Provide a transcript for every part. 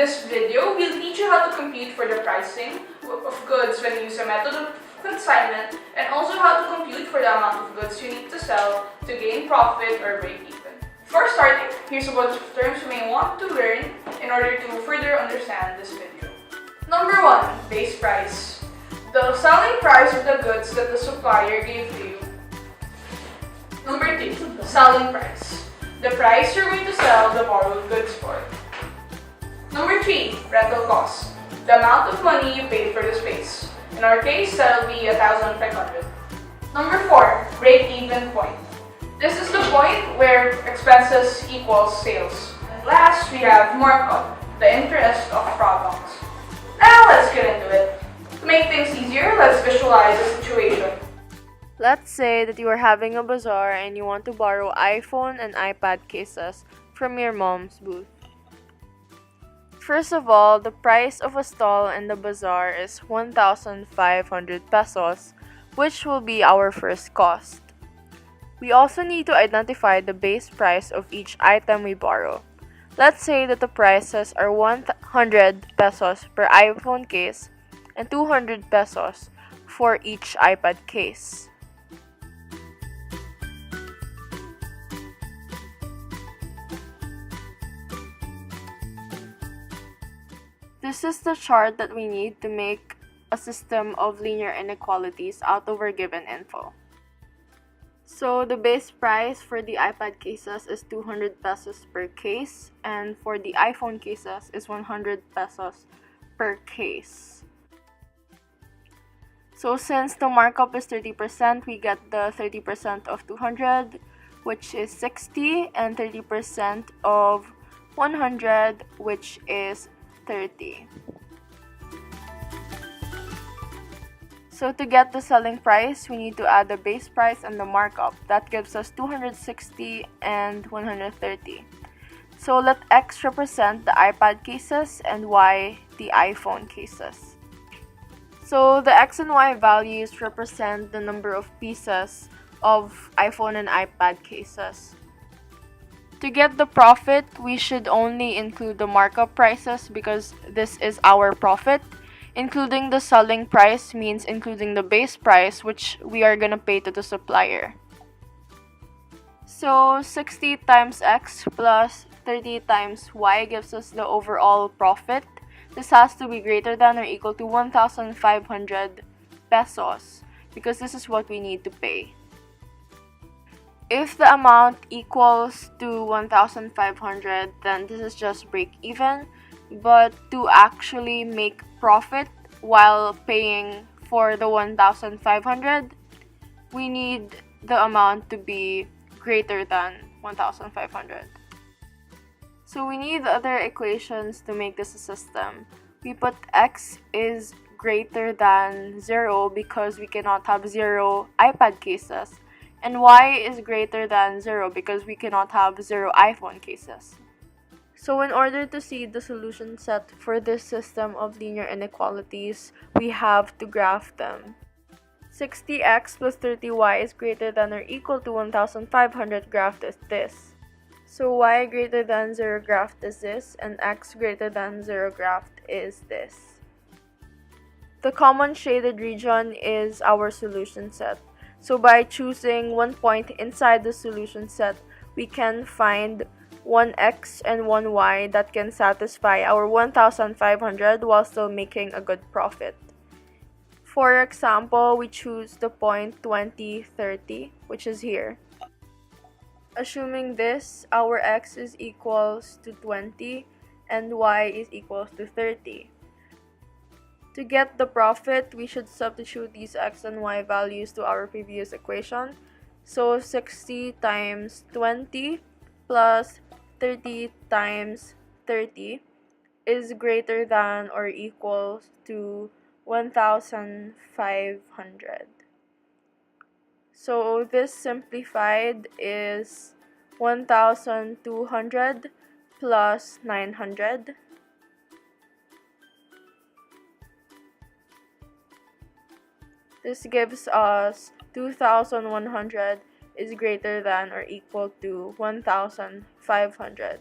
this video will teach you how to compute for the pricing of goods when you use a method of consignment, and also how to compute for the amount of goods you need to sell to gain profit or break even. Before starting, here's a bunch of terms you may want to learn in order to further understand this video. Number 1, base price. The selling price of the goods that the supplier gave to you. Number 2, selling price. The price you're going to sell the borrowed goods for. Number 3, rental cost. The amount of money you paid for the space. In our case, that'll be 1,500. Number 4, break-even point. This is the point where expenses equals sales. And last, we have markup, the interest of products. Now let's get into it. To make things easier, let's visualize the situation. Let's say that you are having a bazaar and you want to borrow iPhone and iPad cases from your mom's booth. First of all, the price of a stall in the bazaar is 1,500 pesos, which will be our first cost. We also need to identify the base price of each item we borrow. Let's say that the prices are 100 pesos per iPhone case and 200 pesos for each iPad case. This is the chart that we need to make a system of linear inequalities out of our given info. So the base price for the iPad cases is 200 pesos per case, and for the iPhone cases is 100 pesos per case. So since the markup is 30%, we get the 30% of 200, which is 60, and 30% of 100, which is 30. So to get the selling price, we need to add the base price and the markup. That gives us 260 and 130. So let X represent the iPad cases and Y the iPhone cases. So the X and Y values represent the number of pieces of iPhone and iPad cases. To get the profit, we should only include the markup prices because this is our profit. Including the selling price means including the base price, which we are gonna pay to the supplier. So 60 times X plus 30 times Y gives us the overall profit. This has to be greater than or equal to 1,500 pesos because this is what we need to pay. If the amount equals to 1,500, then this is just break even. But to actually make profit while paying for the 1,500, we need the amount to be greater than 1,500. So we need other equations to make this a system. We put X is greater than 0 because we cannot have 0 iPad cases. And Y is greater than 0 because we cannot have 0 iPhone cases. So in order to see the solution set for this system of linear inequalities, we have to graph them. 60x plus 30y is greater than or equal to 1,500 graphed is this. So y greater than 0 graphed is this, and x greater than 0 graphed is this. The common shaded region is our solution set. So by choosing one point inside the solution set, we can find one x and one y that can satisfy our 1,500 while still making a good profit. For example, we choose the point 20, 30, which is here. Assuming this, our x is equals to 20 and y is equals to 30. To get the profit, we should substitute these x and y values to our previous equation. So 60 times 20 plus 30 times 30 is greater than or equals to 1,500. So this simplified is 1,200 plus 900. This gives us 2,100 is greater than or equal to 1,500.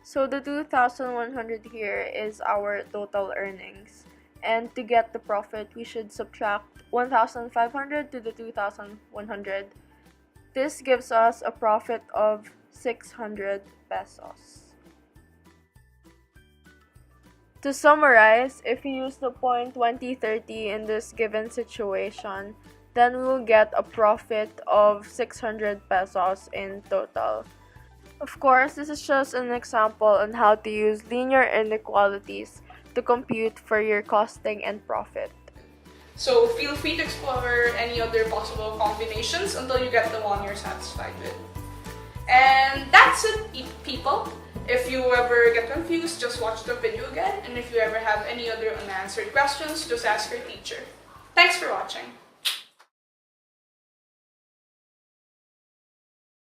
So the 2,100 here is our total earnings. And to get the profit, we should subtract 1,500 to the 2,100. This gives us a profit of 600 pesos. To summarize, if we use the point 2030 in this given situation, then we will get a profit of 600 pesos in total. Of course, this is just an example on how to use linear inequalities to compute for your costing and profit. So feel free to explore any other possible combinations until you get the one you're satisfied with. And that's it, people. If you ever get confused, just watch the video again. And if you ever have any other unanswered questions, just ask your teacher. Thanks for watching.